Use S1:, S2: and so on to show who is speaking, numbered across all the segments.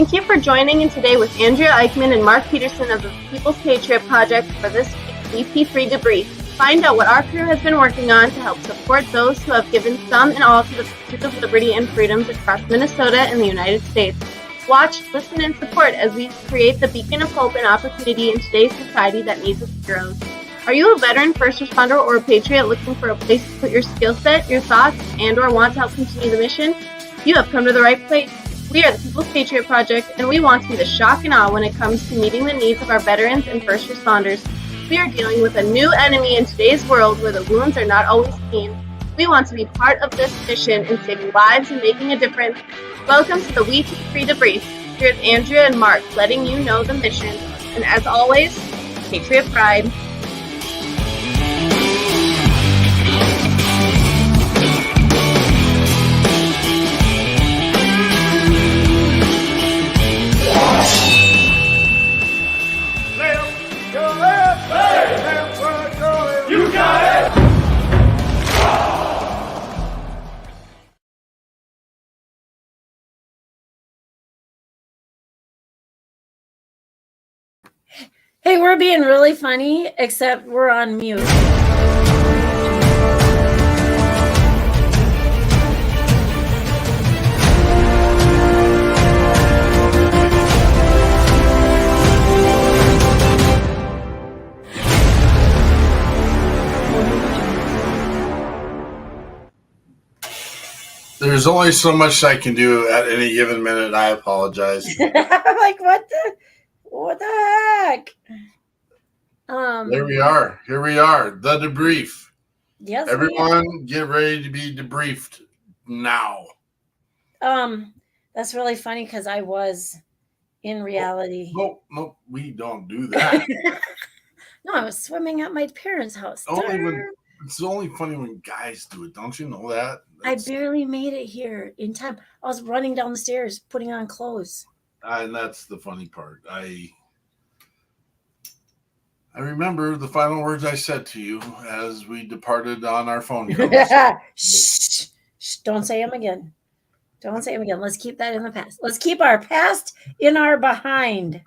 S1: Thank you for joining in today with Andrea Eichmann and Mark Peterson of the People's Patriot Project for this week's WeP3 Debrief. Find out what our crew has been working on to help support those who have given some and all to the pursuit of liberty and freedoms across Minnesota and the United States. Watch, listen, and support as we create the beacon of hope and opportunity in today's society that needs its heroes. Are you a veteran, first responder, or a patriot looking for a place to put your skill set, your thoughts, and or want to help continue the mission? You have come to the right place. We are the People's Patriot Project, and we want to be the shock and awe when it comes to meeting the needs of our veterans and first responders. We are dealing with a new enemy in today's world where the wounds are not always clean. We want to be part of this mission in saving lives and making a difference. Welcome to the WeP3 Debrief. Here's Andrea and Mark letting you know the mission. And as always, Patriot Pride.
S2: Hey, we're being really funny, except we're on mute.
S3: There's only so much I can do at any given minute. I apologize.
S2: Like, what the heck?
S3: There we are. Here we are. The debrief.
S2: Yes.
S3: Everyone, get ready to be debriefed now.
S2: That's really funny because I was in reality.
S3: No, we don't do that.
S2: No, I was swimming at my parents' house.
S3: It's only funny when guys do it. Don't you know that?
S2: I barely made it here in time. I was running down the stairs, putting on clothes. And
S3: that's the funny part. I remember the final words I said to you as we departed on our phone conversation.
S2: Shh, don't say them again. Don't say them again. Let's keep that in the past. Let's keep our past in our behind.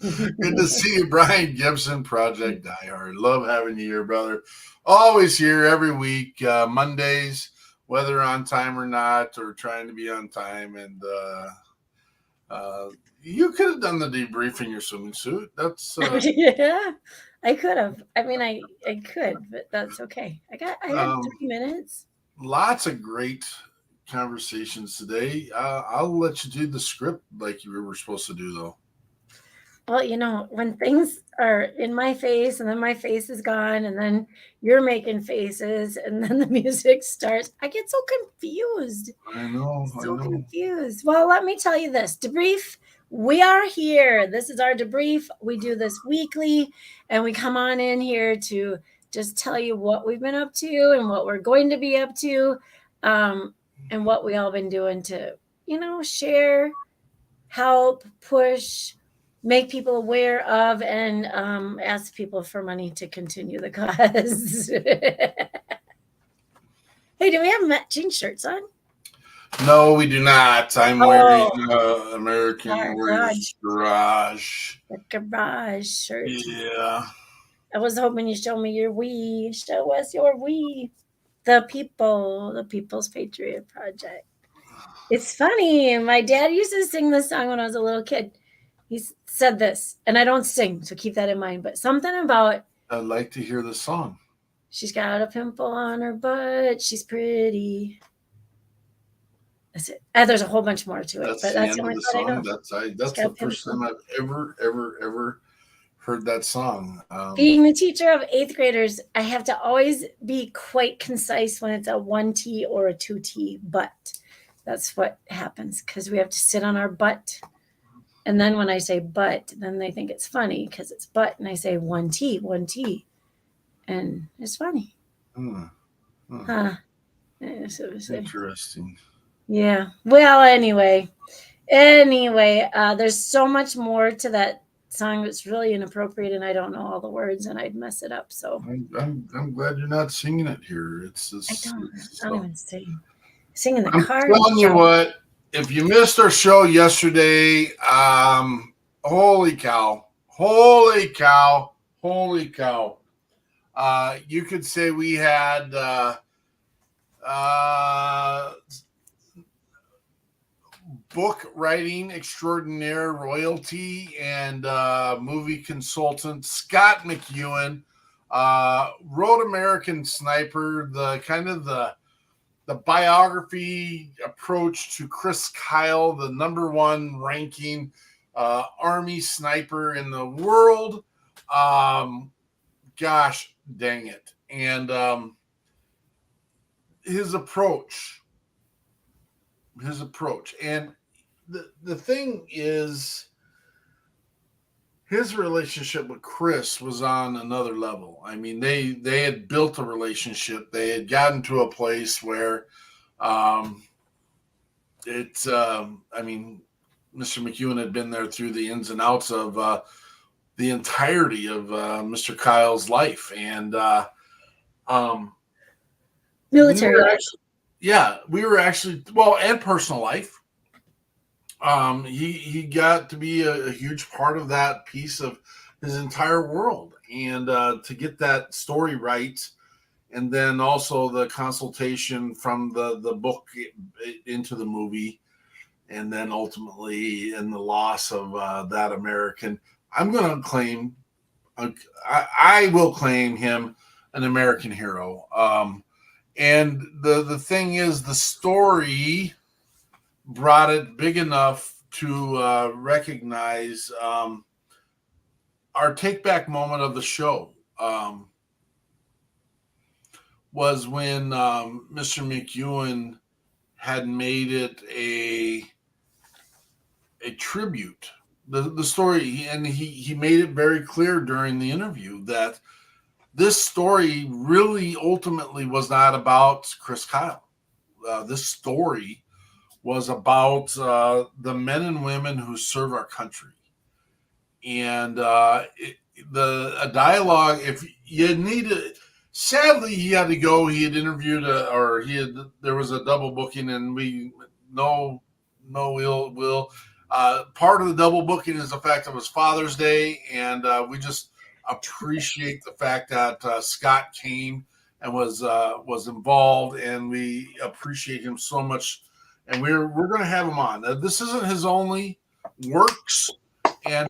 S3: Good to see you, Brian Gibson, Project Diehard. Love having you here, brother. Always here every week, Mondays, whether on time or not, or trying to be on time. And you could have done the debrief in your swimming suit. That's
S2: yeah, I could have. I mean, I could, but that's okay. I had 3 minutes.
S3: Lots of great conversations today. I'll let you do the script like you were supposed to do, though.
S2: Well, you know, when things are in my face and then my face is gone and then you're making faces and then the music starts, I get so confused.
S3: I know.
S2: Confused. Well, let me tell you this. Debrief, we are here. This is our debrief. We do this weekly and we come on in here to just tell you what we've been up to and what we're going to be up to, and what we all been doing to, share, help, push, make people aware of, and ask people for money to continue the cause. Hey, do we have matching shirts on?
S3: No, we do not. I'm wearing American Warriors Garage.
S2: The garage shirt.
S3: Yeah.
S2: I was hoping you'd show me your we. Show us your we. The People's Patriot Project. It's funny. My dad used to sing this song when I was a little kid. He said this, and I don't sing, so keep that in mind. But something about...
S3: I'd like to hear the song.
S2: She's got a pimple on her butt. She's pretty. That's it. There's a whole bunch more to it.
S3: That's the only part I know. That's the first time I've ever heard that song.
S2: Being the teacher of 8th graders, I have to always be quite concise when it's a 1T or a 2T, but that's what happens because we have to sit on our butt. And then when I say but, then they think it's funny because it's but, and I say 1T, and it's funny.
S3: Interesting.
S2: Yeah. Well, anyway, there's so much more to that song that's really inappropriate, and I don't know all the words, and I'd mess it up. So
S3: I'm glad you're not singing it here.
S2: I don't even sing. Sing in the
S3: I'm
S2: car.
S3: telling you what, if you missed our show yesterday, holy cow. You could say we had book writing extraordinaire royalty and movie consultant Scott McEwen, wrote American Sniper, the biography approach to Chris Kyle, the #1 ranking Army sniper in the world. Gosh dang it. And his approach. And the thing is, his relationship with Chris was on another level. I mean, they had built a relationship. They had gotten to a place where I mean, Mr. McEwen had been there through the ins and outs of the entirety of Mr. Kyle's life. And
S2: Military.
S3: We were actually, and personal life. He got to be a huge part of that piece of his entire world, and to get that story right, and then also the consultation from the book into the movie, and then ultimately in the loss of that American. I'm going to claim, I will claim him an American hero. And the thing is, the story brought it big enough to recognize our take back moment of the show was when Mr. McEwen had made it a tribute. The story, and he made it very clear during the interview that this story really ultimately was not about Chris Kyle. This story was about the men and women who serve our country. And a dialogue, if you need it, sadly, he had to go. He had interviewed, there was a double booking, and no ill will. Part of the double booking is the fact it was Father's Day, and we just appreciate the fact that Scott came and was involved, and we appreciate him so much. And we're going to have him on. This isn't his only works, and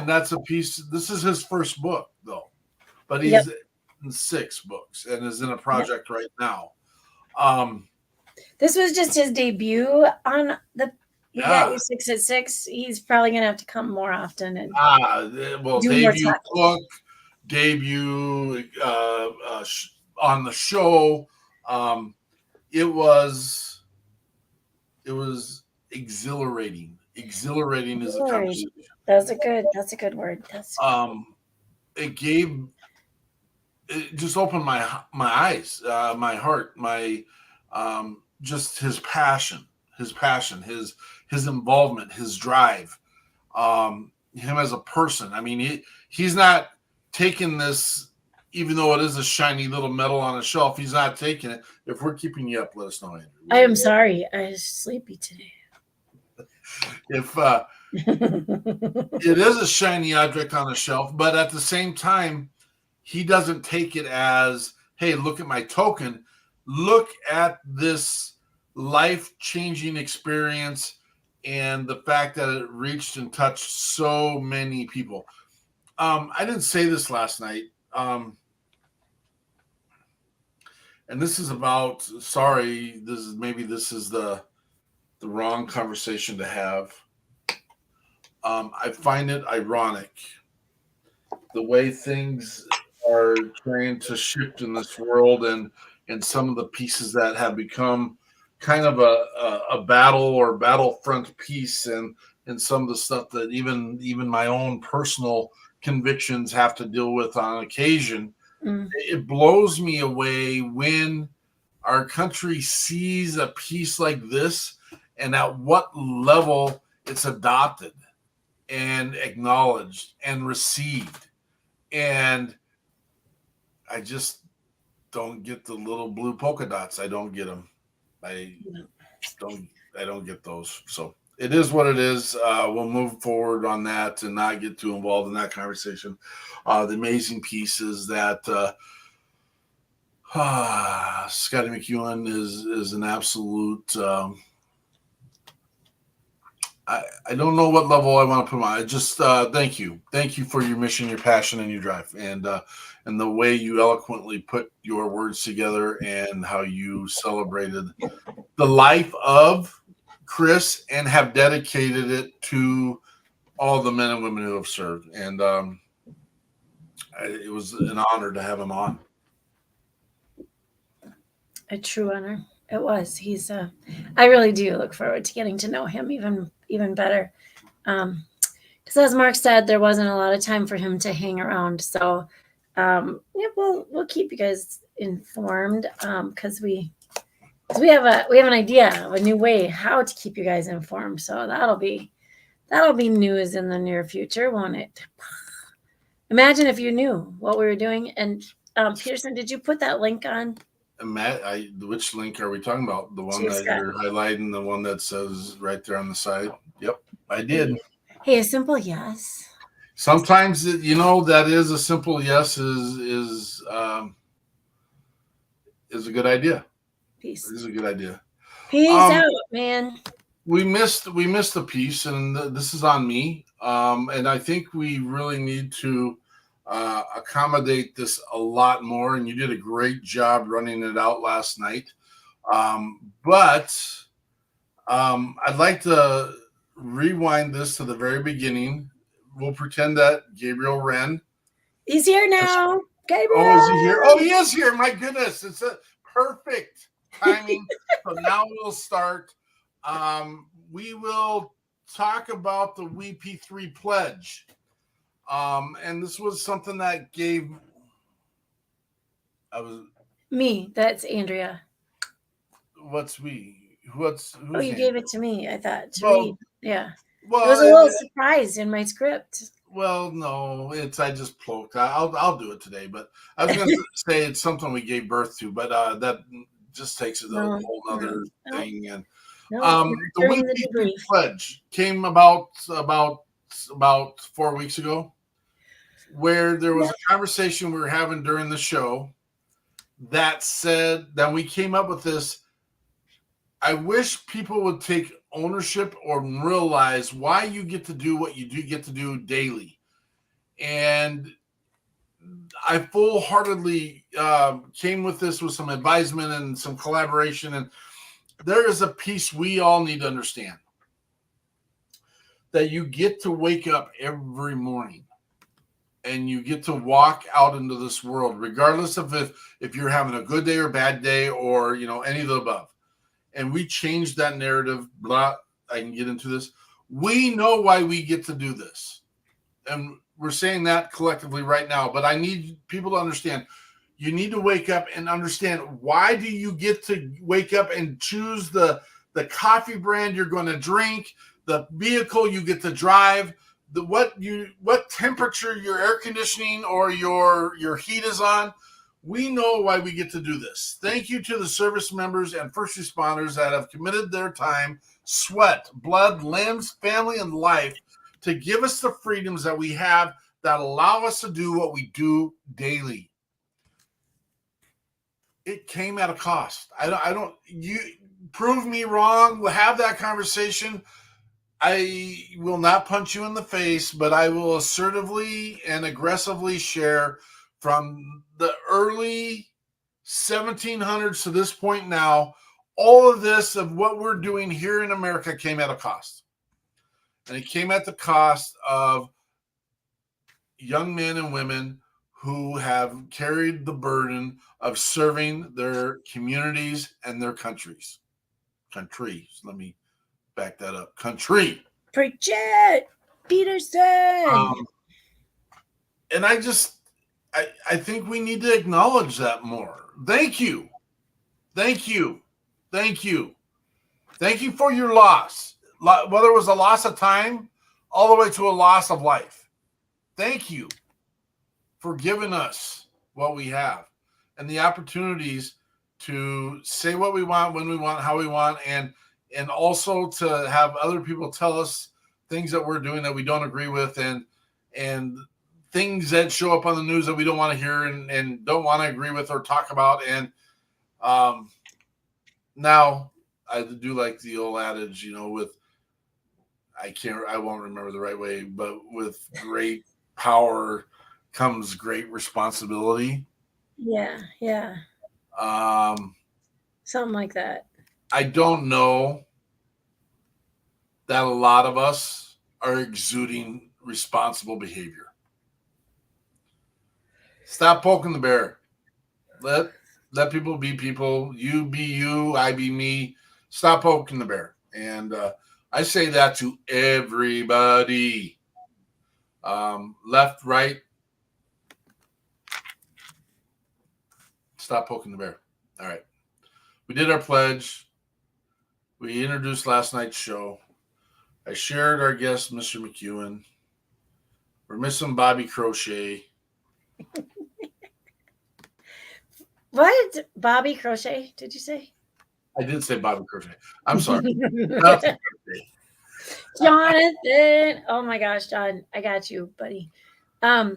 S3: that's a piece. This is his first book, though, but he's in 6 books and is in a project right now.
S2: This was just his debut on the. We got you 6 at 6. He's probably going to have to come more often and
S3: debut book, debut on the show. It was exhilarating. Exhilarating is a conversation.
S2: That's a good word.
S3: It just opened my eyes, my heart, just his passion, his involvement, his drive, him as a person. I mean, he's not taking this, even though it is a shiny little medal on a shelf, he's not taking it. If we're keeping you up, let us know, Andrew.
S2: I am sorry. I was sleepy today.
S3: If it is a shiny object on a shelf, but at the same time, he doesn't take it as, hey, look at my token. Look at this life-changing experience and the fact that it reached and touched so many people. I didn't say this last night. And this is about, sorry, this is the wrong conversation to have. I find it ironic the way things are trying to shift in this world, and some of the pieces that have become kind of a battle or battlefront piece, and some of the stuff that even my own personal convictions have to deal with on occasion. It blows me away when our country sees a piece like this and at what level it's adopted and acknowledged and received. And I just don't get the little blue polka dots. I don't get them. I don't get those. So it is what it is. We'll move forward on that and not get too involved in that conversation. The amazing piece is that Scotty McEwen is an absolute. I don't know what level I want to put him on. I just thank you for your mission, your passion, and your drive, and the way you eloquently put your words together, and how you celebrated the life of Chris and have dedicated it to all the men and women who have served. And it was an honor to have him on.
S2: A true honor. It was. He's. I really do look forward to getting to know him even better. Because as Mark said, there wasn't a lot of time for him to hang around. So, yeah, we'll keep you guys informed. Because we have an idea of a new way how to keep you guys informed. So that'll be news in the near future, won't it? Imagine if you knew what we were doing. And Peterson, did you put that link on?
S3: Matt, which link are we talking about? The one that you're highlighting, the one that says right there on the side? Yep, I did.
S2: Hey, a simple yes.
S3: Sometimes that is a simple yes is a good idea.
S2: Peace.
S3: It is a good idea.
S2: Peace out, man.
S3: We missed a piece, and this is on me. And I think we really need to accommodate this a lot more. And you did a great job running it out last night. But I'd like to rewind this to the very beginning. We'll pretend that Gabriel Wren.
S2: He's here now. Gabriel.
S3: Oh, is he here? Oh, he is here. My goodness. It's a perfect timing. So now we'll start. We will talk about the WeP3 pledge. And this was something that gave.
S2: Me. That's Andrea.
S3: What's we?
S2: Who's you gave it to me, I thought, to read. Yeah.
S3: Well,
S2: it was a little surprise in my script.
S3: Well, no, I just poked. I'll do it today, but I was going to say it's something we gave birth to, but that just takes it a whole other thing. And the WeP3 pledge came about 4 weeks ago, where there was a conversation we were having during the show that said that we came up with this. I wish people would take ownership or realize why you get to do what you do get to do daily. And I full-heartedly came with this with some advisement and some collaboration. And there is a piece we all need to understand, that you get to wake up every morning and you get to walk out into this world, regardless of if you're having a good day or bad day or, any of the above. And we changed that narrative. I can get into this. We know why we get to do this. And we're saying that collectively right now. But I need people to understand, you need to wake up and understand, why do you get to wake up and choose the coffee brand you're going to drink, the vehicle you get to drive, what temperature your air conditioning or your heat is on. We know why we get to do this. Thank you to the service members and first responders that have committed their time, sweat, blood, limbs, family, and life to give us the freedoms that we have that allow us to do what we do daily. It came at a cost. You prove me wrong. We'll have that conversation. I will not punch you in the face, but I will assertively and aggressively share from the early 1700s to this point now, all of this of what we're doing here in America came at a cost. And it came at the cost of young men and women who have carried the burden of serving their communities and their countries. Countries. Let me back that up. Country.
S2: Preach it, Peterson.
S3: And I think we need to acknowledge that more. Thank you. Thank you. Thank you. Thank you for your loss. Whether it was a loss of time all the way to a loss of life. Thank you for giving us what we have and the opportunities to say what we want, when we want, how we want. And and also to have other people tell us things that we're doing that we don't agree with, and things that show up on the news that we don't want to hear and don't want to agree with or talk about. And now I do like the old adage, with I won't remember the right way, but with great power comes great responsibility.
S2: Yeah. Something like that.
S3: I don't know that a lot of us are exuding responsible behavior. Stop poking the bear. Let people be people. You be you. I be me. Stop poking the bear. And I say that to everybody. Left, right. Stop poking the bear. All right. We did our pledge. We introduced last night's show. I shared our guest, Mr. McEwen. We're missing Bobby Crochet.
S2: What? Bobby Crochet, did you say?
S3: I did say Bobby Crochet. I'm sorry.
S2: Jonathan. Oh my gosh, John. I got you, buddy. So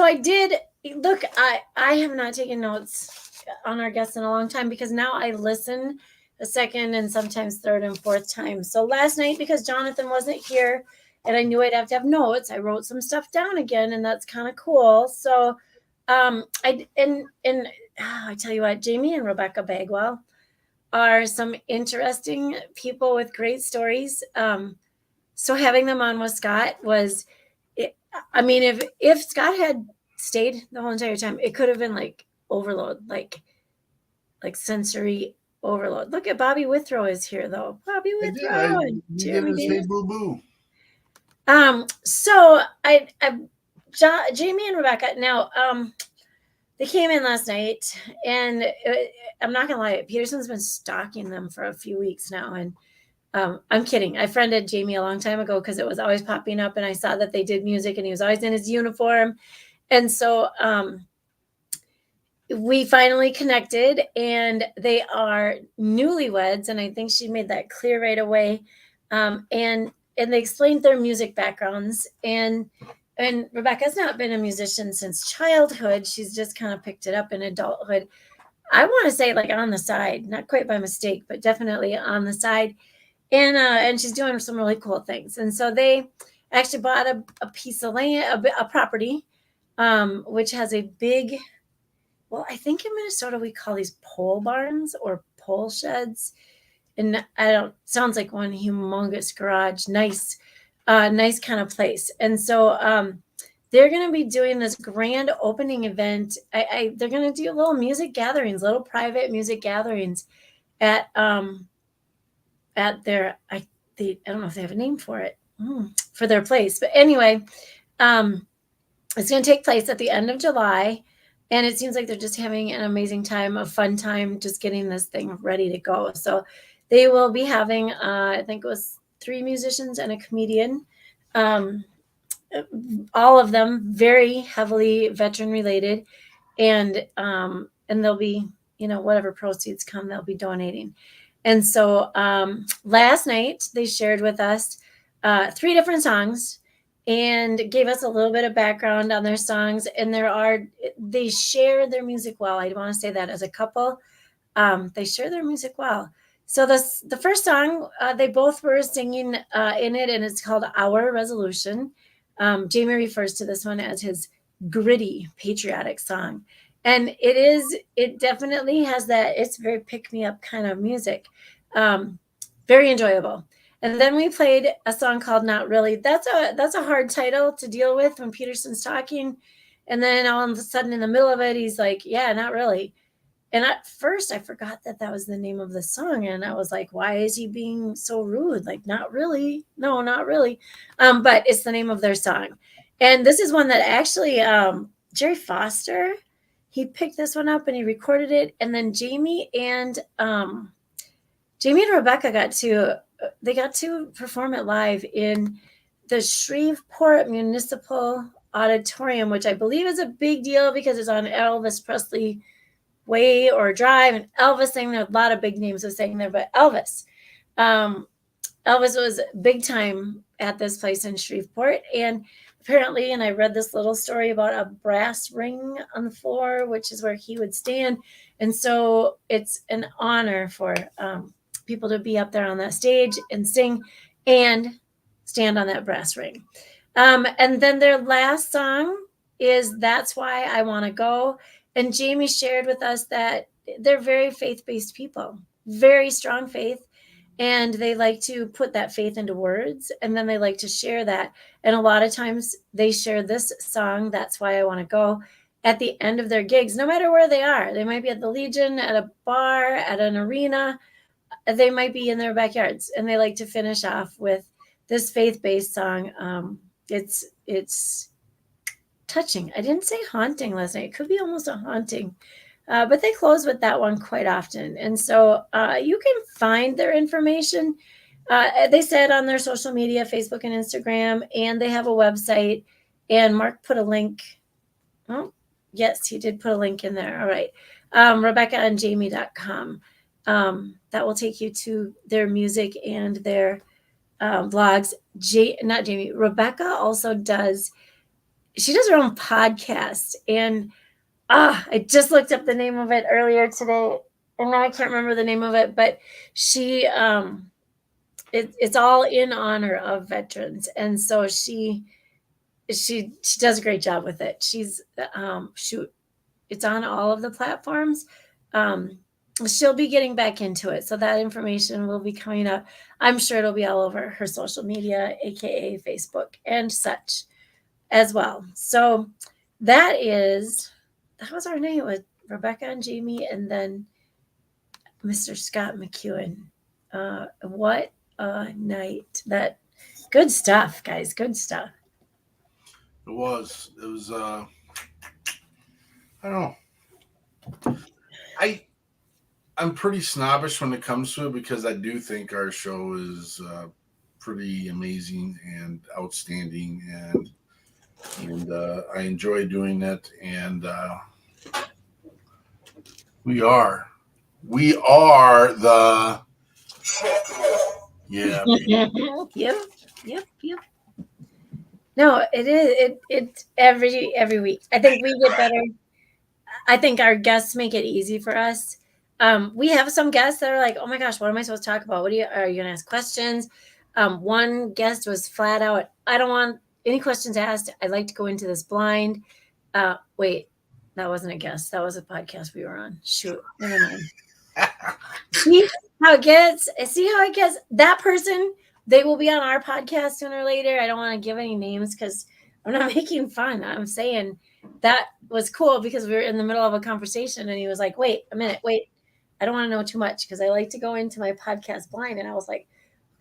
S2: I did look, I have not taken notes on our guests in a long time because now I listen a second and sometimes third and fourth time. So last night, because Jonathan wasn't here and I knew I'd have to have notes, I wrote some stuff down again, and that's kind of cool. So I tell you what, Jamie and Rebecca Bagwell are some interesting people with great stories. So having them on with Scott was, if Scott had stayed the whole entire time, it could have been like overload, like sensory overload. Look at Bobby Withrow is here though. Bobby Withrow and Jeremy Davis.
S3: Boo boo.
S2: So Jamie and Rebecca. Now, they came in last night, and I'm not gonna lie, Peterson's been stalking them for a few weeks now, and I'm kidding. I friended Jamie a long time ago because it was always popping up, and I saw that they did music, and he was always in his uniform, and so we finally connected, and they are newlyweds, and I think she made that clear right away, and they explained their music backgrounds, and Rebecca's not been a musician since childhood. She's just kind of picked it up in adulthood. I want to say like on the side, not quite by mistake, but definitely on the side. And she's doing some really cool things. And so they actually bought a piece of land, a property, which has a big, well, I think in Minnesota we call these pole barns or pole sheds. And sounds like one humongous garage, nice kind of place. And so they're going to be doing this grand opening event. They're going to do little music gatherings, little private music gatherings at their, I don't know if they have a name for it, for their place. But anyway, it's going to take place at the end of July. And it seems like they're just having an amazing time, a fun time, just getting this thing ready to go. So they will be having, I think it was 3 musicians and a comedian, all of them very heavily veteran related. And they'll be, whatever proceeds come, they'll be donating. And so last night they shared with us 3 different songs and gave us a little bit of background on their songs. And they share their music well. I want to say that as a couple, they share their music well. So the first song, they both were singing in it, and it's called Our Resolution. Jamie refers to this one as his gritty, patriotic song. And it definitely has that, it's very pick-me-up kind of music. Very enjoyable. And then we played a song called Not Really. That's a hard title to deal with when Peterson's talking. And then all of a sudden in the middle of it, he's like, yeah, not really. And at first I forgot that was the name of the song. And I was like, why is he being so rude? Like, not really. No, not really. But it's the name of their song. And this is one that actually Jerry Foster, he picked this one up and he recorded it. And then Jamie and Rebecca got to perform it live in the Shreveport Municipal Auditorium, which I believe is a big deal because it's on Elvis Presley Way or Drive, and Elvis sang there. A lot of big names was saying there, but Elvis was big time at this place in Shreveport. And apparently, and I read this little story about a brass ring on the floor, which is where he would stand. And so it's an honor for people to be up there on that stage and sing and stand on that brass ring. And then their last song is That's Why I Want to Go. And Jamie shared with us that they're very faith-based people, very strong faith. And they like to put that faith into words, and then they like to share that. And a lot of times they share this song, That's Why I Want to Go, at the end of their gigs, no matter where they are. They might be at the Legion, at a bar, at an arena. They might be in their backyards, and they like to finish off with this faith-based song. It's touching. I didn't say haunting last night. It could be almost a haunting. But they close with that one quite often. And so you can find their information. They said on their social media, Facebook and Instagram, and they have a website. And Mark put a link. Oh, yes, he did put a link in there. All right. RebeccaandJamie.com. That will take you to their music and their blogs. Not Jamie. Rebecca also does her own podcast. And I just looked up the name of it earlier today, and now I can't remember the name of it, but she, it's all in honor of veterans. And so she does a great job with it. She's, it's on all of the platforms. She'll be getting back into it. So that information will be coming up. I'm sure it'll be all over her social media, AKA Facebook and such as well. So that was our name with Rebecca and Jamie, and then Mr. Scott McEwen. What a night. That good stuff, guys. Good stuff.
S3: It was, I don't know. I'm pretty snobbish when it comes to it, because I do think our show is pretty amazing and outstanding, and I enjoy doing it. And we are the
S2: Yep. No, it is. It's every week. I think we get better. I think our guests make it easy for us. We have some guests that are like, "Oh my gosh, what am I supposed to talk about? Are you gonna ask questions?" One guest was flat out, "I don't want any questions asked. I'd like to go into this blind." Wait, that wasn't a guest. That was a podcast we were on. Shoot, never mind. See how it gets? That person, they will be on our podcast sooner or later. I don't want to give any names because I'm not making fun. I'm saying that was cool because we were in the middle of a conversation and he was like, wait a minute, I don't want to know too much because I like to go into my podcast blind. And I was like,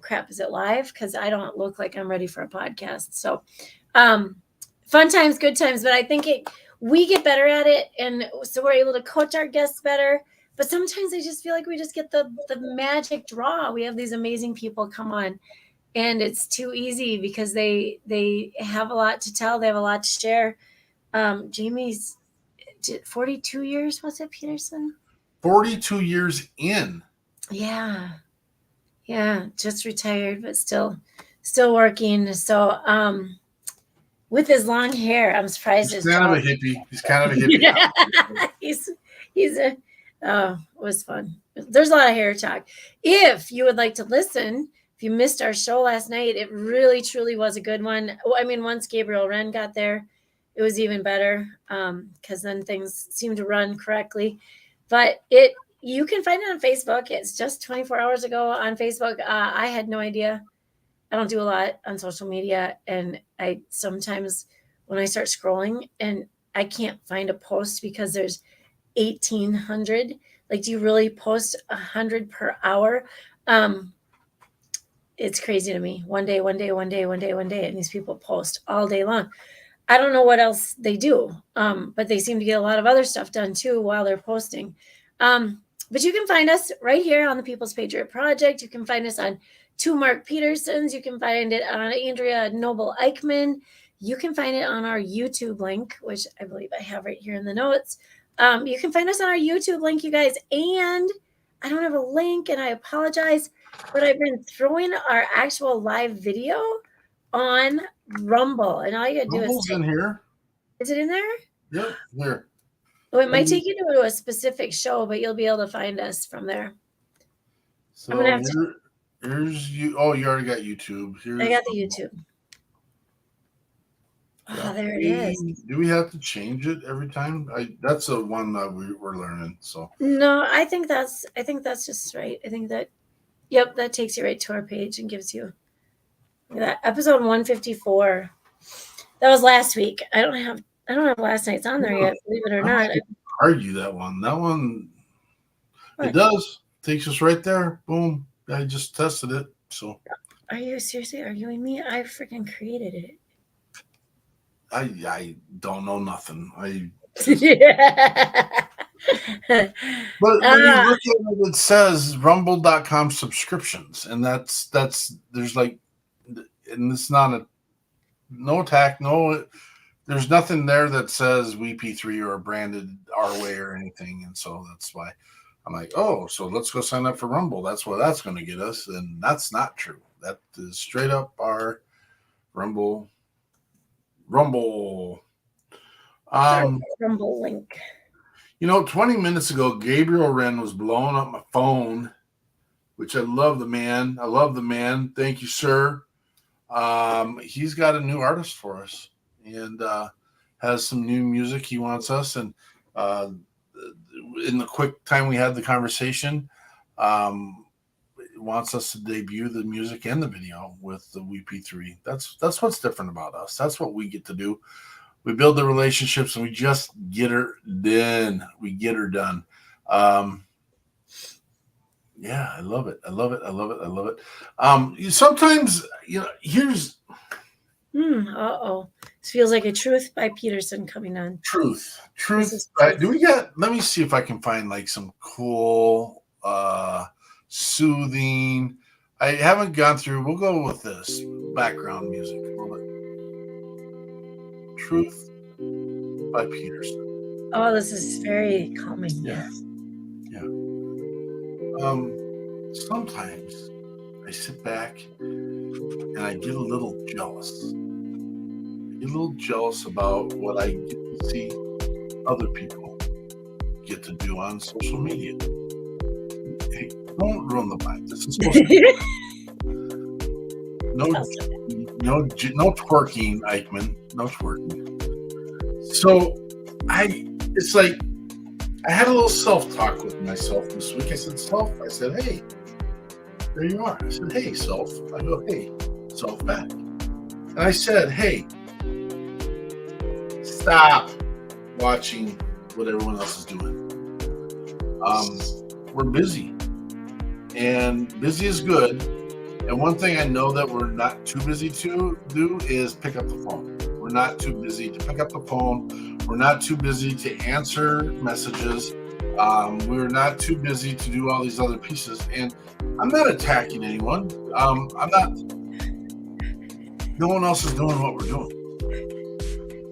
S2: crap, is it live? Because I don't look like I'm ready for a podcast. So fun times, good times. But I think we get better at it. And so we're able to coach our guests better. But sometimes I just feel like we just get the magic draw. We have these amazing people come on. And it's too easy because they have a lot to tell. They have a lot to share. Jamie's 42 years, was it, Peterson?
S3: 42 years in.
S2: Yeah, just retired, but still working. So, with his long hair, I'm surprised.
S3: He's kind of a hippie.
S2: Yeah. It was fun. There's a lot of hair talk. If you would like to listen, if you missed our show last night, it really, truly was a good one. I mean, once Gabriel Wren got there, it was even better because then things seemed to run correctly. But you can find it on Facebook. It's just 24 hours ago on Facebook. I had no idea. I don't do a lot on social media. And I sometimes when I start scrolling and I can't find a post because there's 1,800. Like, do you really post 100 per hour? It's crazy to me. One day. And these people post all day long. I don't know what else they do, but they seem to get a lot of other stuff done too while they're posting. But you can find us right here on the People's Patriot Project. You can find us on 2 Mark Petersons. You can find it on Andrea Noble Eichmann. You can find it on our YouTube link, which I believe I have right here in the notes. You can find us on our YouTube link, you guys. And I don't have a link, and I apologize, but I've been throwing our actual live video on Rumble, and all you gotta do
S3: Rumble's in here.
S2: Is it in there?
S3: Yep, here.
S2: Oh, it might take you to a specific show, but you'll be able to find us from there.
S3: So
S2: I'm gonna have to.
S3: Here's you. Oh, you already got YouTube.
S2: I got the YouTube. Oh, there it is.
S3: Do we have to change it every time? That's the one that we're learning. So
S2: no, I think that's just right. I think that, yep, that takes you right to our page and gives you that episode 154. That was last week. I don't have last night's on there yet, believe it or not.
S3: Argue that one. That one.
S2: What?
S3: It does. Takes us right there. Boom. I just tested it. So.
S2: Are you seriously arguing me? I freaking created it.
S3: I don't know nothing.
S2: Yeah.
S3: But when you look at it, it says rumble.com subscriptions, and that's there's like, and it's not no attack, there's nothing there that says WeP3 or branded our way or anything, and so that's why I'm like, oh, so let's go sign up for Rumble. That's what that's going to get us, and that's not true. That is straight up our Rumble.
S2: Rumble link.
S3: 20 minutes ago, Gabriel Wren was blowing up my phone, which I love the man. Thank you, sir. He's got a new artist for us and has some new music he wants us. And in the quick time we had the conversation, wants us to debut the music and the video with the WeP3. That's what's different about us. That's what we get to do. We build the relationships and we just get her done. We get her done. Yeah, I love it. Sometimes, here's.
S2: This feels like a Truth by Peterson coming on.
S3: Truth. Right. Let me see if I can find like some cool, soothing. I haven't gone through. We'll go with this background music. Truth by Peterson.
S2: Oh, this is very calming.
S3: Yeah. Sometimes I sit back and I get a little jealous. About what I get to see other people get to do on social media. Hey, don't ruin the vibe. This is supposed to be no twerking, Eichmann. No twerking. So it's like I had a little self-talk with myself this week. I said, hey, there you are. I said, hey, self. I go, hey, self back. And I said, hey, stop watching what everyone else is doing. We're busy. And busy is good. And one thing I know that we're not too busy to do is pick up the phone. We're not too busy to pick up the phone. We're not too busy to answer messages. We're not too busy to do all these other pieces. And I'm not attacking anyone. No one else is doing what we're doing.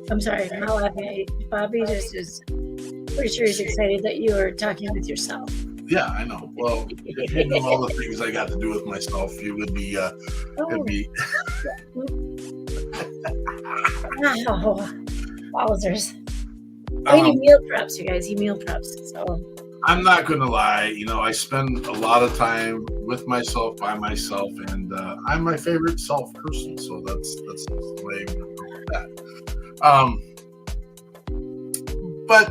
S2: I'm sorry, I'm not laughing at you. Bobby just is pretty sure he's excited that you are talking with yourself.
S3: Yeah, I know. Well, if you knew all the things I got to do with myself, you would be, it'd be.
S2: Wowzers. He meal preps, you guys. He meal preps. So
S3: I'm not going to lie. I spend a lot of time with myself, by myself, and I'm my favorite self person. So that's the way I'm going to go with that. But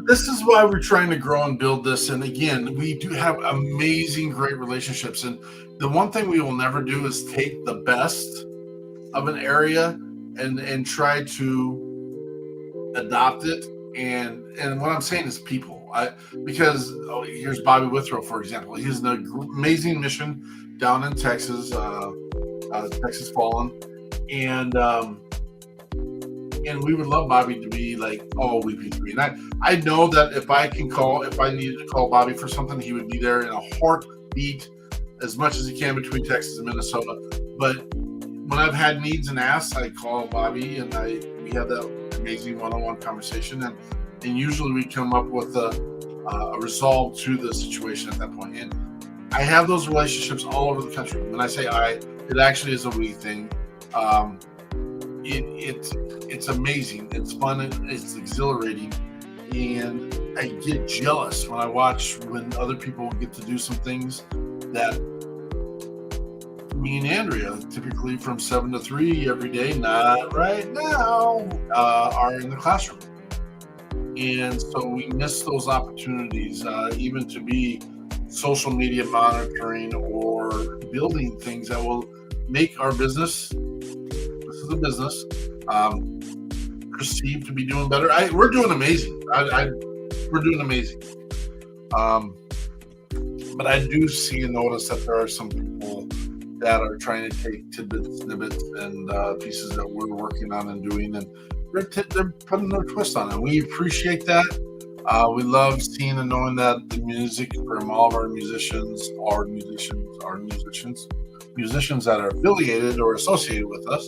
S3: this is why we're trying to grow and build this. And again, we do have amazing, great relationships. And the one thing we will never do is take the best of an area and try to adopt it. And what I'm saying is people. Because here's Bobby Withrow, for example. He has an amazing mission down in Texas, Texas Fallen. And we would love Bobby to be like, oh, WeP3. And I know that if I needed to call Bobby for something, he would be there in a heartbeat as much as he can between Texas and Minnesota. But when I've had needs and asks, I call Bobby and we have that amazing one-on-one conversation. And and usually we come up with a resolve to the situation at that point. And I have those relationships all over the country. When I say it actually is a we thing. It's amazing. It's fun. It's exhilarating, and I get jealous when I watch when other people get to do some things that me and Andrea, typically from 7 to 3 every day, not right now, are in the classroom. And so we miss those opportunities, even to be social media monitoring or building things that will make our business, this is a business, perceived to be doing better. We're doing amazing. We're doing amazing. But I do see and notice that there are some people that are trying to take tidbits, snippets, and pieces that we're working on and doing, and they're putting their twist on it. We appreciate that. We love seeing and knowing that the music from all of our musicians that are affiliated or associated with us,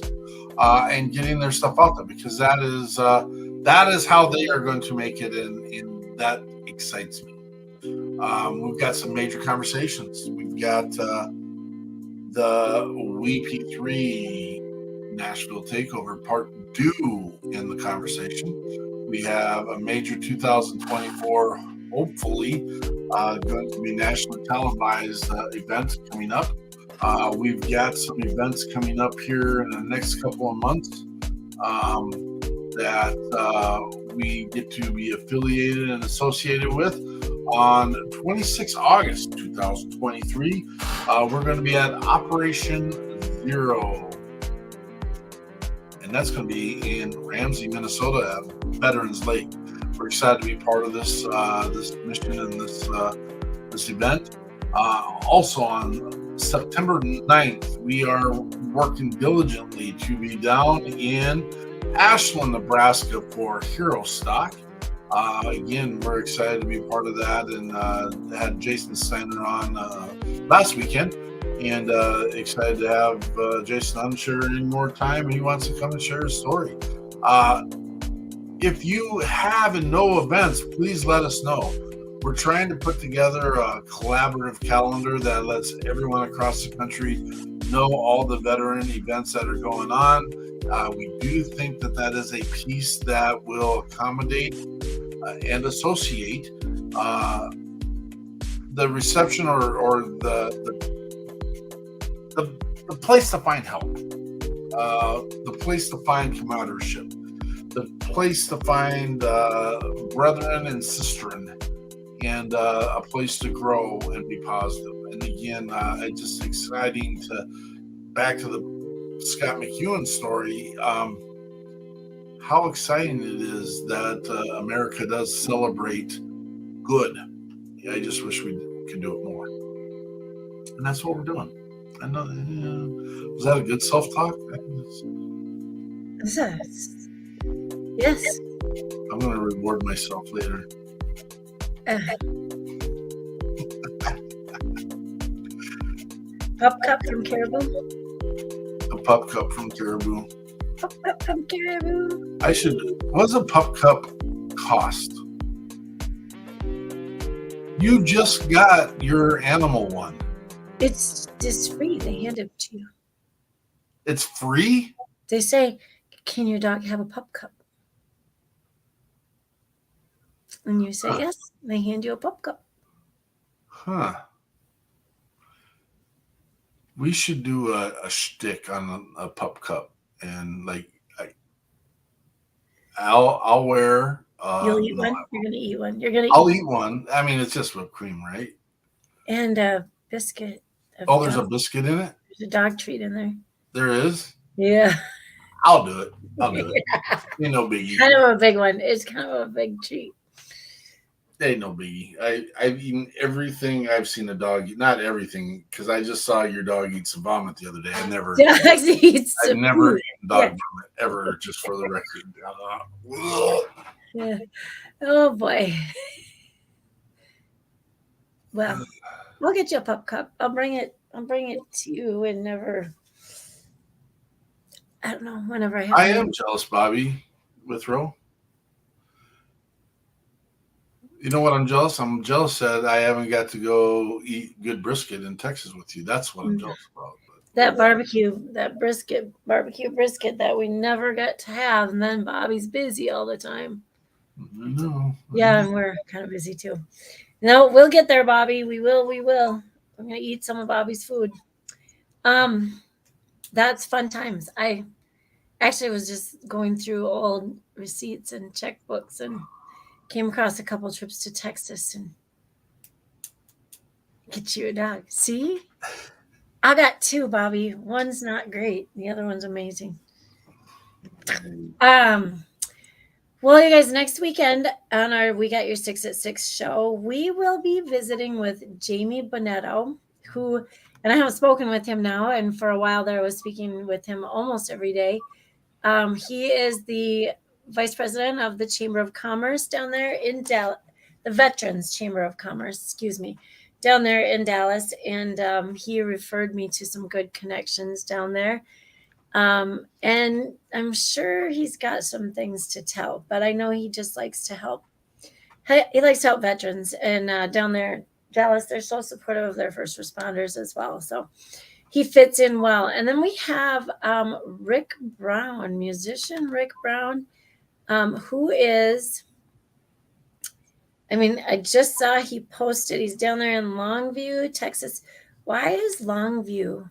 S3: and getting their stuff out there, because that is how they are going to make it, and that excites me. We've got some major conversations. We've got the WeP3 Nashville Takeover Part 2 in the conversation. We have a major 2024, hopefully, going to be nationally televised event coming up. We've got some events coming up here in the next couple of months that we get to be affiliated and associated with. On 26 August 2023, we're going to be at Operation Zero. And that's going to be in Ramsey, Minnesota at Veterans Lake. We're excited to be part of this mission and this event. Also on September 9th, we are working diligently to be down in Ashland, Nebraska for Hero Stock. Again, we're excited to be part of that, and had Jason Steiner on last weekend, and excited to have Jason on share any more time. He wants to come and share his story. If you have and know events, please let us know. We're trying to put together a collaborative calendar that lets everyone across the country know all the veteran events that are going on. We do think that is a piece that will accommodate and associate the reception or the place to find help, the place to find camaraderie, the place to find brethren and sisterin, and a place to grow and be positive. And again, it's just exciting to back to the Scott McEwen story. How exciting it is that America does celebrate good. I just wish we could do it more. And that's what we're doing. I know. Was that a good self-talk?
S2: Yes.
S3: I'm going to reward myself later.
S2: Pup cup from Caribou.
S3: A pup cup from Caribou.
S2: Pup cup from Caribou.
S3: What does a pup cup cost? You just got your animal one.
S2: It's just free. They hand it to you.
S3: It's free?
S2: They say, can your dog have a pup cup? And you say yes. They hand you a pup cup.
S3: Huh. We should do a shtick on a pup cup, and I'll wear.
S2: You'll eat one. You're gonna eat one.
S3: I'll eat one. I mean, it's just whipped cream, right?
S2: And a biscuit.
S3: There's a biscuit in it.
S2: There's a dog treat in there.
S3: There is.
S2: Yeah.
S3: I'll do it. Ain't no biggie.
S2: Kind of a big one. It's kind of a big treat.
S3: Ain't no biggie. I've eaten everything I've seen a dog eat. Not everything, because I just saw your dog eat some vomit the other day. I've never eaten dog vomit ever, just for the record.
S2: Yeah. Oh boy. Well, we'll get you a pup cup. I'll bring it to you whenever. I don't know, whenever I have.
S3: I am jealous, Bobby Withrow. You know what I'm jealous? I'm jealous that I haven't got to go eat good brisket in Texas with you. That's what I'm jealous about. But
S2: That barbecue brisket that we never get to have, and then Bobby's busy all the time.
S3: no.
S2: Yeah, and we're kind of busy too. No, we'll get there, Bobby. We will. I'm gonna eat some of Bobby's food. That's fun times. I actually was just going through old receipts and checkbooks and came across a couple trips to Texas and get you a dog. See? I got two, Bobby. One's not great. The other one's amazing. Well, you guys, next weekend on our We Got Your 6 at 6 show, we will be visiting with Jamie Bonetto, who, and I haven't spoken with him now, and for a while there I was speaking with him almost every day. He is the vice president of the Chamber of Commerce down there in Dallas, the Veterans Chamber of Commerce, excuse me, down there in Dallas. And he referred me to some good connections down there. And I'm sure he's got some things to tell, but I know he just likes to help. He likes to help veterans. And down there in Dallas, they're so supportive of their first responders as well. So he fits in well. And then we have Rick Brown, musician Rick Brown, who is, I just saw he posted, he's down there in Longview, Texas. Why is Longview?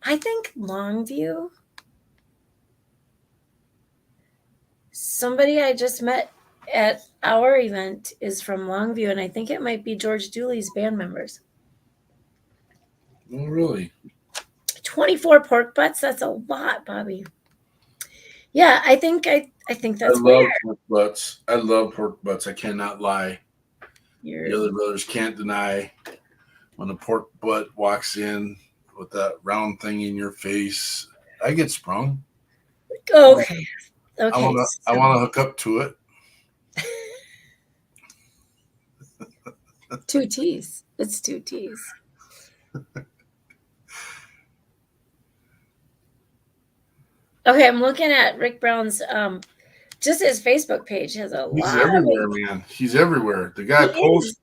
S2: I think Longview, somebody I just met at our event is from Longview, and I think it might be George Dooley's band members.
S3: Oh, really?
S2: 24 pork butts. That's a lot, Bobby. Yeah, I think that's
S3: I love pork butts. I love pork butts. I cannot lie. The other brothers can't deny when a pork butt walks in with that round thing in your face. I get sprung.
S2: Okay.
S3: I want to hook up to it.
S2: 2 T's. It's 2 T's. Okay, I'm looking at Rick Brown's just his Facebook page has a lot.
S3: He's everywhere, man. He's everywhere. The guy posts.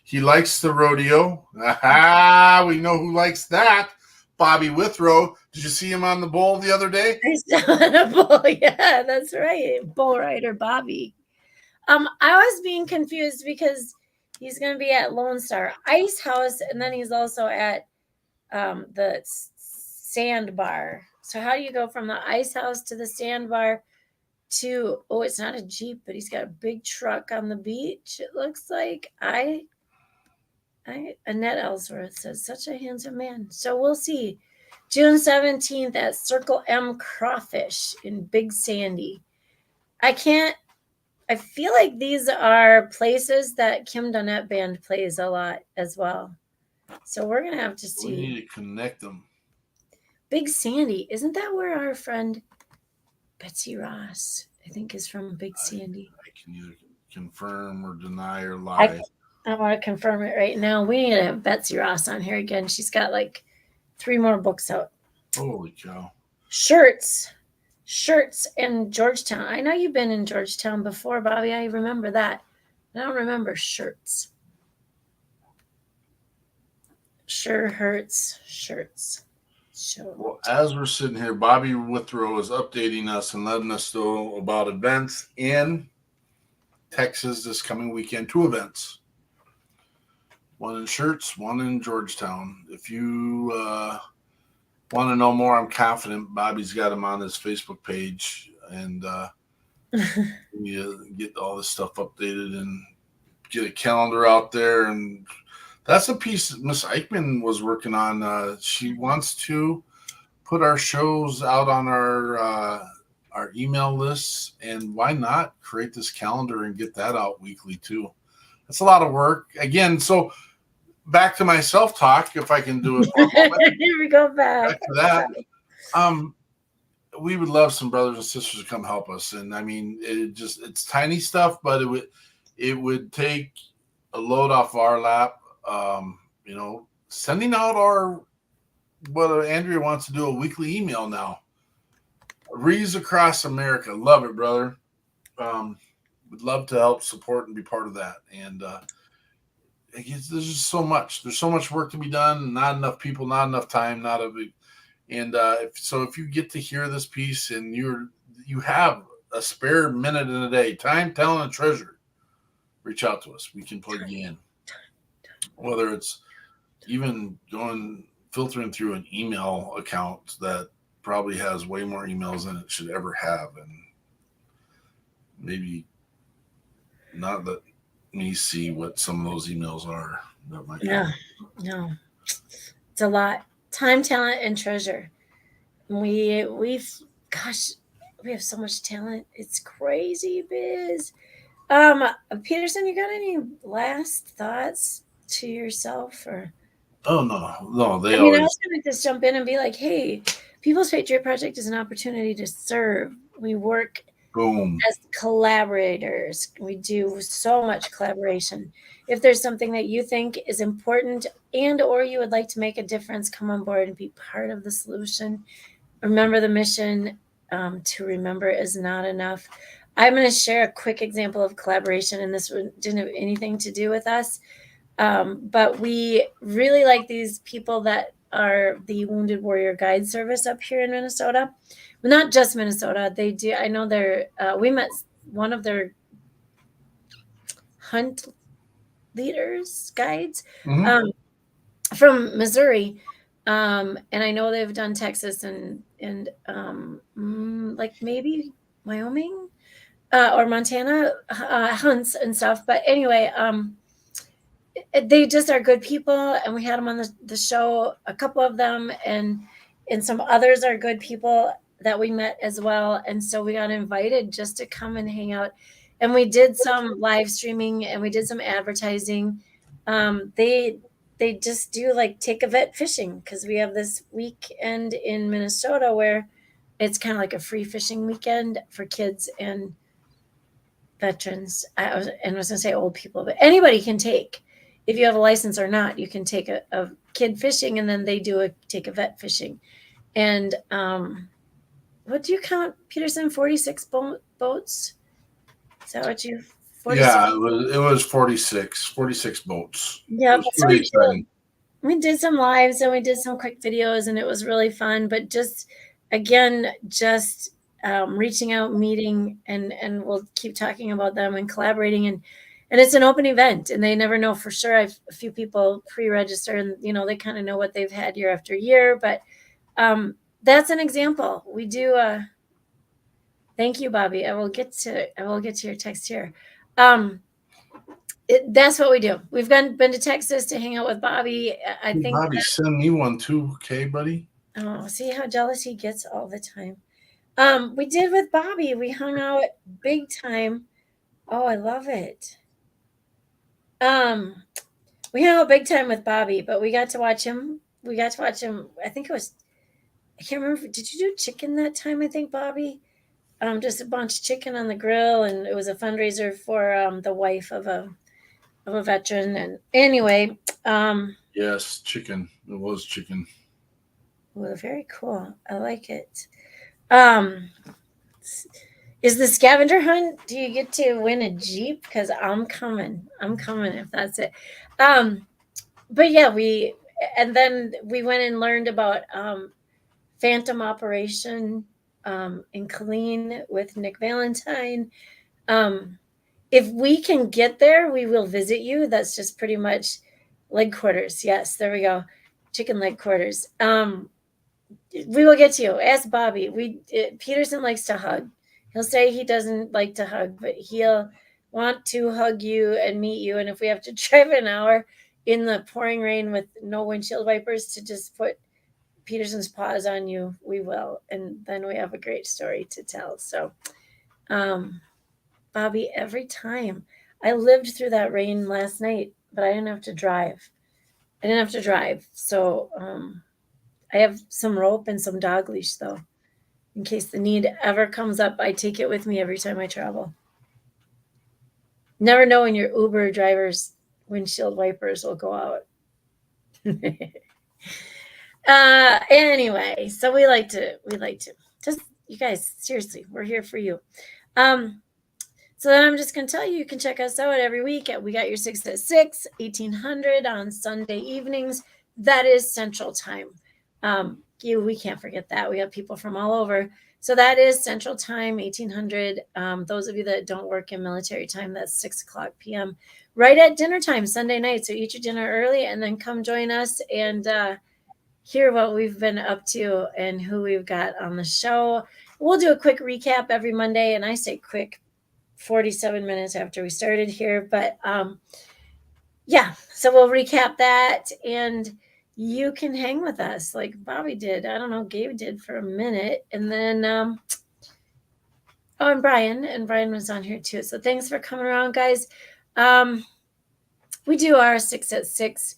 S3: He likes the rodeo. Aha, we know who likes that. Bobby Withrow. Did you see him on the bull the other day?
S2: I saw on a bull. Yeah, that's right. Bull rider Bobby. I was being confused because he's going to be at Lone Star Ice House, and then he's also at the Sandbar. So how do you go from the Ice House to the Sandbar to, oh, it's not a Jeep, but he's got a big truck on the beach, it looks like. Annette Ellsworth says, such a handsome man. So we'll see. June 17th at Circle M Crawfish in Big Sandy. I feel like these are places that Kim Donette Band plays a lot as well. So we're going to have to see.
S3: We need to connect them.
S2: Big Sandy. Isn't that where our friend Betsy Ross, I think, is from Big Sandy?
S3: I can either confirm or deny or lie.
S2: I want to confirm it right now. We need to have Betsy Ross on here again. She's got like 3 more books out.
S3: Holy cow.
S2: Shirts in Georgetown. I know you've been in Georgetown before, Bobby. I remember that. I don't remember shirts. Sure hurts. Shirts. Sure.
S3: Well, as we're sitting here, Bobby Withrow is updating us and letting us know about events in Texas this coming weekend. 2 events. One in Shirts, one in Georgetown. If you want to know more, I'm confident Bobby's got him on his Facebook page, and you get all this stuff updated and get a calendar out there. And that's a piece Miss Eichmann was working on. She wants to put our shows out on our email lists, and why not create this calendar and get that out weekly too? That's a lot of work. Again, so back to my self-talk, if I can do it for a moment.
S2: Here we go back
S3: to that. We would love some brothers and sisters to come help us. And I mean, it's tiny stuff, but it would take a load off our lap. Sending out what Andrea wants to do, a weekly email now. Reads across America. Love it, brother. would love to help support and be part of that. And there's just so much. There's so much work to be done. Not enough people. Not enough time. Not a big. And if you get to hear this piece and you have a spare minute in a day, time, talent, and treasure, reach out to us. We can plug you in. Whether it's even filtering through an email account that probably has way more emails than it should ever have, and maybe not let me see what some of those emails are.
S2: No, it's a lot. Time, talent, and treasure. We've we have so much talent. It's crazy, Biz. Peterson, you got any last thoughts to yourself or?
S3: Oh no, they
S2: I mean, I
S3: always
S2: was going to just jump in and be like, hey, People's Patriot Project is an opportunity to serve. We work
S3: boom.
S2: as collaborators. We do so much collaboration. If there's something that you think is important or you would like to make a difference, come on board and be part of the solution. Remember the mission. To remember is not enough. I'm going to share a quick example of collaboration, and this didn't have anything to do with us. But we really like these people that are the Wounded Warrior Guide Service up here in Minnesota. Well, not just Minnesota. They do. I know we met one of their hunt leaders, guides, from Missouri. And I know they've done Texas and like maybe Wyoming or Montana hunts and stuff. But anyway, they just are good people, and we had them on the show, a couple of them, and some others are good people that we met as well. And so we got invited just to come and hang out, and we did some live streaming and we did some advertising. They just do like take a vet fishing, because we have this weekend in Minnesota where it's kind of like a free fishing weekend for kids and veterans. I was going to say old people, but anybody can take. If you have a license or not, you can take a kid fishing, and then they take a vet fishing. And what do you count, Peterson? 46 boats? Is that what you? 46?
S3: Yeah, it was 46 boats.
S2: Yeah,
S3: so
S2: we did some lives and we did some quick videos, and it was really fun. But just reaching out, meeting, and we'll keep talking about them and collaborating, and it's an open event, and they never know for sure. I've a few people pre-register, and they kind of know what they've had year after year. But that's an example. We do. Thank you, Bobby. I will get to your text here. That's what we do. We've been to Texas to hang out with Bobby. I think
S3: Bobby, send me one too, okay, buddy?
S2: Oh, see how jealous he gets all the time. We did with Bobby. We hung out big time. Oh, I love it. We hung out big time with Bobby, but we got to watch him. I think it was, I can't remember. Did you do chicken that time? I think, Bobby. Just a bunch of chicken on the grill, and it was a fundraiser for the wife of a veteran. And anyway,
S3: yes, chicken. It was chicken.
S2: Well, very cool. I like it. Is the scavenger hunt? Do you get to win a Jeep? Because I'm coming if that's it. But yeah, then we went and learned about Phantom Operation in Killeen with Nick Valentine. If we can get there, we will visit you. That's just pretty much leg quarters. Yes, there we go. Chicken leg quarters. We will get to you. Ask Bobby. Peterson likes to hug. He'll say he doesn't like to hug, but he'll want to hug you and meet you. And if we have to drive an hour in the pouring rain with no windshield wipers to just put Peterson's paws on you, we will. And then we have a great story to tell. So, Bobby, every time. I lived through that rain last night, but I didn't have to drive. So I have some rope and some dog leash, though. In case the need ever comes up, I take it with me every time I travel. Never know when your Uber driver's windshield wipers will go out. Anyway, so we like to just, you guys, seriously, we're here for you. So then I'm just going to tell you, you can check us out every week. We got your 6 at 6, 1800 on Sunday evenings. That is Central Time. We can't forget that. We have people from all over. So that is Central Time, 1800. Those of you that don't work in military time, that's 6 o'clock p.m. right at dinner time, Sunday night. So eat your dinner early and then come join us and hear what we've been up to and who we've got on the show. We'll do a quick recap every Monday. And I say quick, 47 minutes after we started here. But yeah, so we'll recap that. And you can hang with us like Bobby did. I don't know, Gabe did for a minute. And then, and Brian was on here too. So thanks for coming around, guys. We do our 6 at 6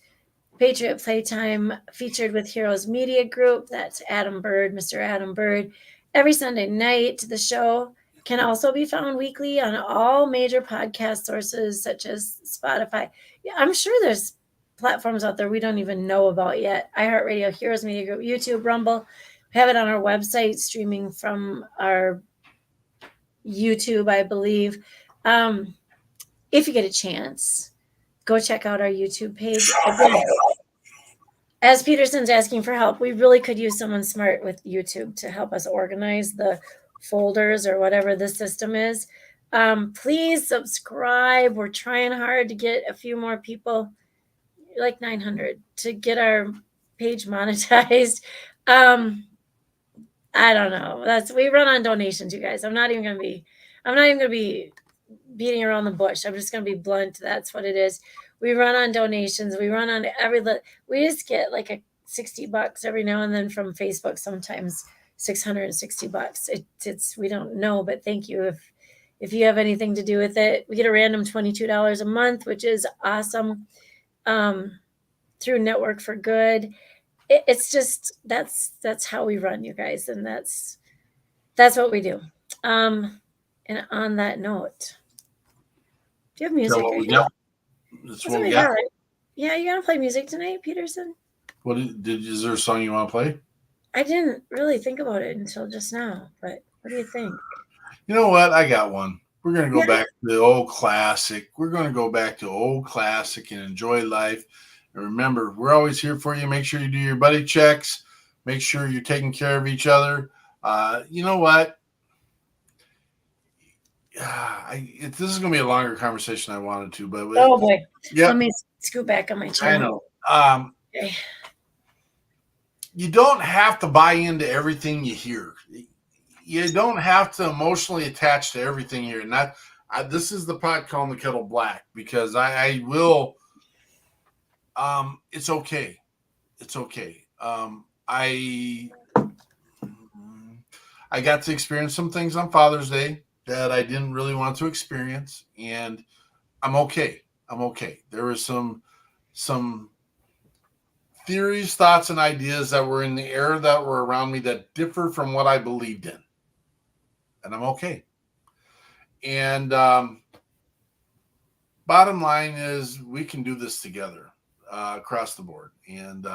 S2: Patriot Playtime featured with Heroes Media Group. That's Adam Bird, Mr. Adam Bird. Every Sunday night, the show can also be found weekly on all major podcast sources such as Spotify. Yeah, I'm sure there's platforms out there we don't even know about yet. iHeartRadio, Heroes Media Group, YouTube, Rumble. We have it on our website, streaming from our YouTube, I believe. If you get a chance, go check out our YouTube page. Again, as Peterson's asking for help, we really could use someone smart with YouTube to help us organize the folders or whatever the system is. Please subscribe. We're trying hard to get a few more people, like 900, to get our page monetized. I don't know. We run on donations, you guys. I'm not even gonna be beating around the bush. I'm just gonna be blunt. That's what it is. We run on donations. We run on we just get like a $60 every now and then from Facebook, sometimes $660. It's we don't know, but thank you if you have anything to do with it. We get a random $22 a month, which is awesome. Through Network for Good. It's just that's how we run, you guys, and that's what we do. And on that note, do you have music?
S3: That's what we got.
S2: Right? Yeah, you gonna play music tonight, Peterson?
S3: Is there a song you want to play?
S2: I didn't really think about it until just now, but what do you think?
S3: You know what? I got one. We're going to go back to the old classic. We're going to go back to old classic and enjoy life. And remember, we're always here for you. Make sure you do your buddy checks. Make sure you're taking care of each other. You know what? This is going to be a longer conversation I wanted to, but
S2: oh boy,
S3: yeah.
S2: Let me scoot back on my chair.
S3: I know. Okay. You don't have to buy into everything you hear. You don't have to emotionally attach to everything here. And this is the pot calling the kettle black, because I will. It's okay. It's okay. I got to experience some things on Father's Day that I didn't really want to experience, and I'm okay. I'm okay. There was some theories, thoughts, and ideas that were in the air that were around me that differ from what I believed in, and I'm okay. And bottom line is, we can do this together across the board, and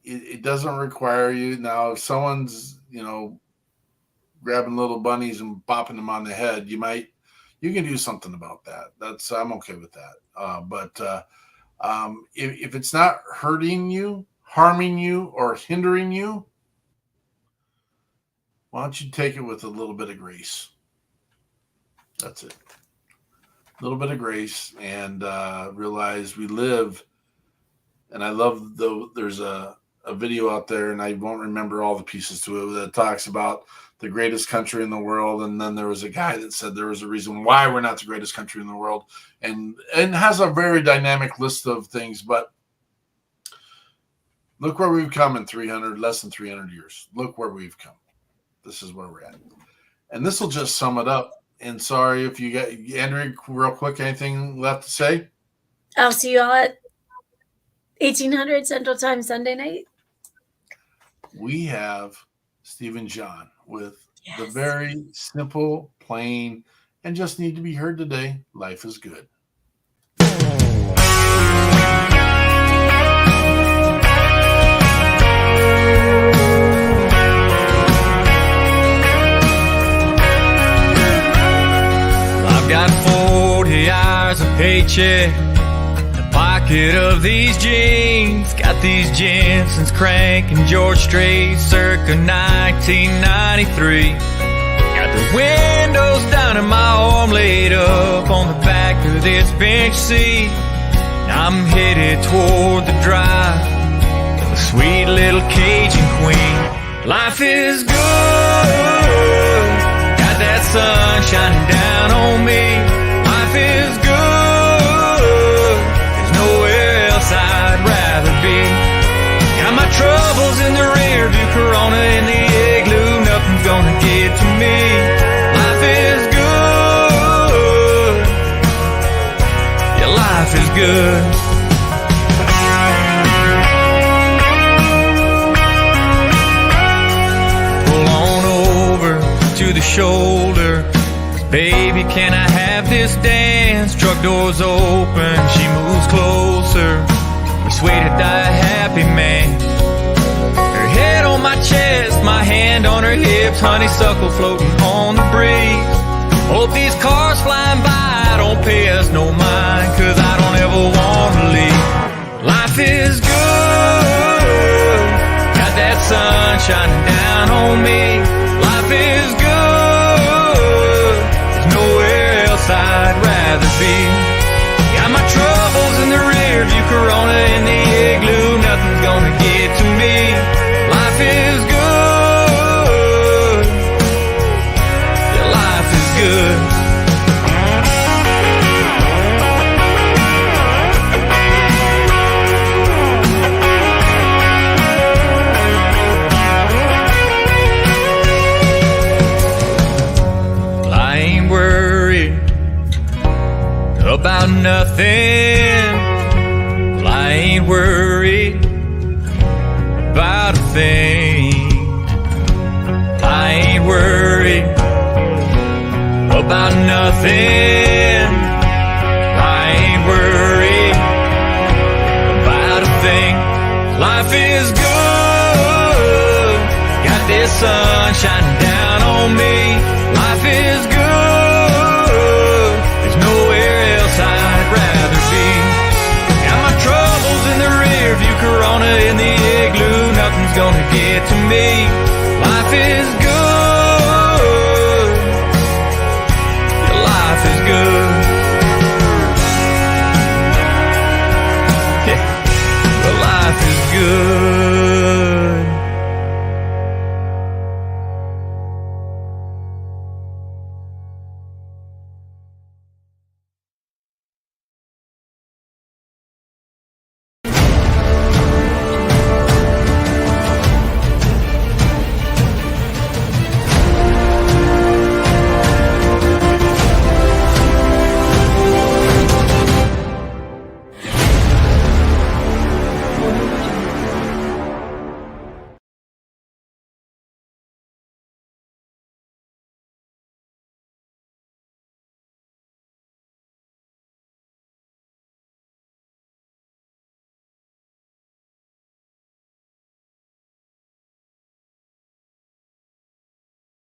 S3: it doesn't require you. Now, if someone's grabbing little bunnies and bopping them on the head, you can do something about that. I'm okay with that. But if it's not hurting you, harming you, or hindering you, why don't you take it with a little bit of grace? That's it. A little bit of grace, and realize we live. And I love there's a video out there, and I won't remember all the pieces to it, that talks about the greatest country in the world. And then there was a guy that said there was a reason why we're not the greatest country in the world, and has a very dynamic list of things. But look where we've come in less than 300 years. Look where we've come. This is where we're at. And this will just sum it up. And sorry if you got, Andrea, real quick, anything left to say?
S2: I'll see you all at 1800 Central Time Sunday night.
S3: We have Steve and John with the very simple, plain, and just need to be heard today. Life is good.
S4: paycheck, the pocket of these jeans. Got these Jensen's cranking George Strait circa 1993. Got the windows down and my arm laid up on the back of this bench seat. I'm headed toward the drive, the sweet little Cajun queen. Life is good, got that sun shining down on me. Life is good, there's nowhere else I'd rather be. Got my troubles in the rear view, Corona in the igloo, nothing's gonna get to me. Life is good, yeah, life is good. Pull on over to the shoulder, baby, can I have this dance? Truck doors open, she moves closer, persuaded I a happy man. Her head on my chest, my hand on her hips, honeysuckle floating on the breeze. Hope these cars flying by don't pay us no mind, cause I don't ever wanna leave. Life is good, got that sun shining down on me. Life is good, there's nowhere else I'd rather be. Got my troubles in the rear view, Corona in the igloo, nothing's gonna get to me. Life is good, yeah, life is good. I ain't worried about nothing. Well, I ain't worried about a thing. I ain't worried about nothing. I ain't worried about a thing. Life is good, got this sun shining down on me. Life is good, there's nowhere else I'd rather be. Got my troubles in the rear view, Corona in the igloo, nothing's gonna get to me.